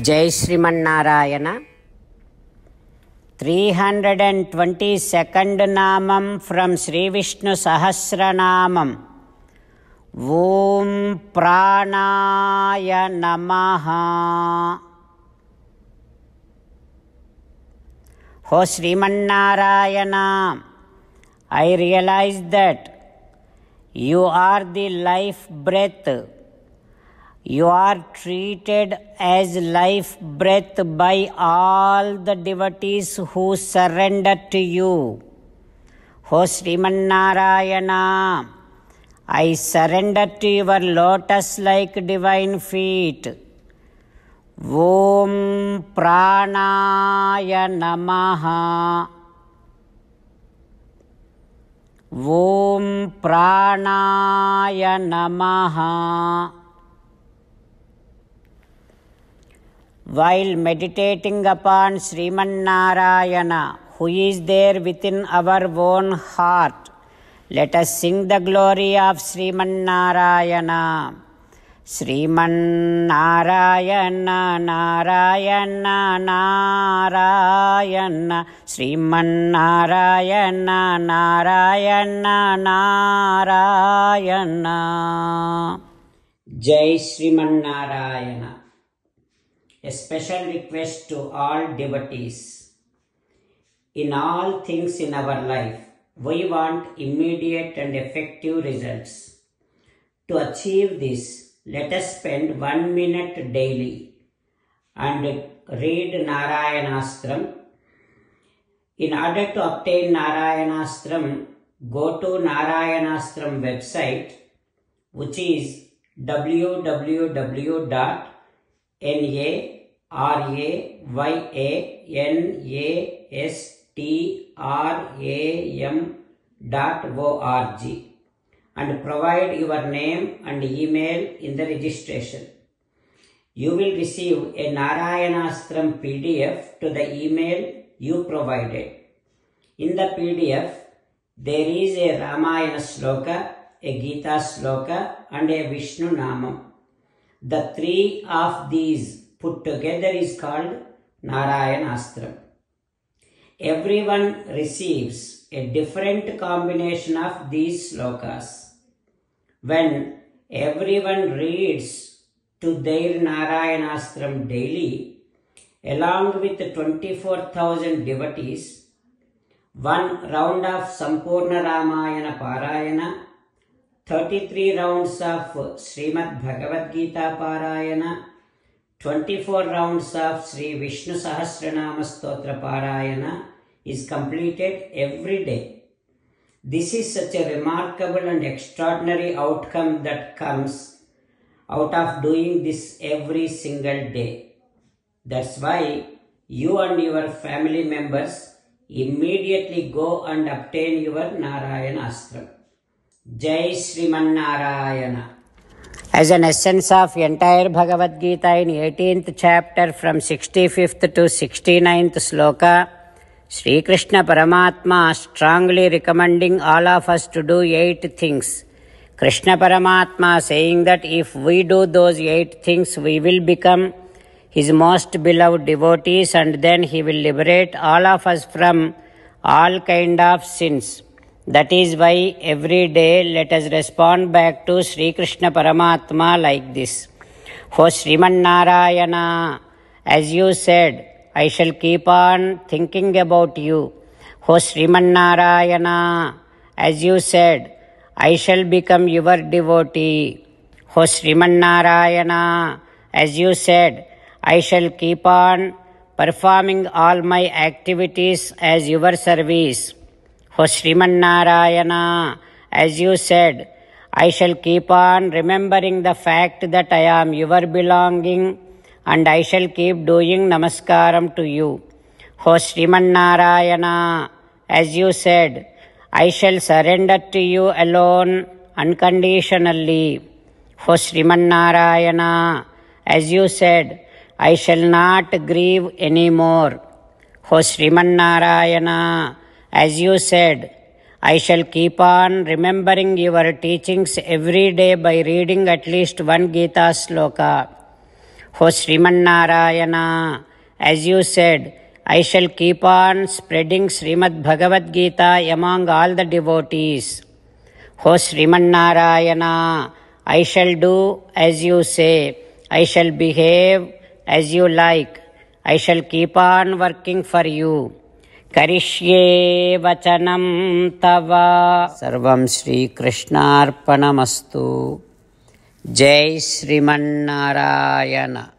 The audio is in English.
జై శ్రీమన్నారాయణ. 322nd నామం from Shri Vishnu Sahasranamam. ఓం ప్రాణాయ నమః. ఓ Srimannarayana, I realize that you are the life breath. You are treated as life breath by all the devotees who surrender to you. O Srimannarayana, I surrender to your lotus-like divine feet. Om Pranaya Namaha. Om Pranaya Namaha. While meditating upon Srimannarayana, who is there within our own heart, let us sing the glory of Srimannarayana. Srimannarayana, Narayana, Narayana, Srimannarayana, Narayana, Narayana. Jai Srimannarayana. A special request to all devotees. In all things in our life, we want immediate and effective results. To achieve this, let us spend 1 minute daily and read Narayanastram. In order to obtain Narayanastram, go to Narayanastram website, which is www.narayanastram.org and provide your name and email in the registration. You will receive a Narayanastram PDF to the email you provided. In the PDF, there is a Ramayana Sloka, a Gita Sloka and a Vishnu Namam. The three of these put together is called Narayanastram. Everyone receives a different combination of these slokas. When everyone reads to their Narayanastram daily, along with 24,000 devotees, one round of Sampurna Ramayana Parayana, 33 rounds of Srimad Bhagavad Gita Parayana, 24 rounds of Sri Vishnu Sahasranama Stotra Parayana is completed every day. This is such a remarkable and extraordinary outcome that comes out of doing this every single day. That's why you and your family members immediately go and obtain your Narayanastram. Jai Srimannarayana. As an essence of entire Bhagavad Gita in 18th chapter from 65th to 69th sloka, Sri Krishna Paramatma strongly recommending all of us to do 8 things. Krishna Paramatma saying that if we do those 8 things, we will become his most beloved devotees and then he will liberate all of us from all kind of sins. That is why every day let us respond back to Sri Krishna Paramatma like this. O Srimannarayana, as you said, I shall keep on thinking about you. O Srimannarayana, as you said, I shall become your devotee. O Srimannarayana, as you said, I shall keep on performing all my activities as your service. O Srimannarayana, as you said, I shall keep on remembering the fact that I am your belonging and I shall keep doing namaskaram to you. O Srimannarayana, as you said, I shall surrender to you alone unconditionally. O Srimannarayana, as you said, I shall not grieve anymore. O Srimannarayana, as you said, I shall keep on remembering your teachings every day by reading at least one Gita sloka. O Srimannarayana, as you said, I shall keep on spreading Srimad Bhagavad Gita among all the devotees. O Srimannarayana, I shall do as you say. I shall behave as you like. I shall keep on working for you. Karishye vachanam tava. Sarvam Shri Krishnarpanamastu. Jai Srimannarayana.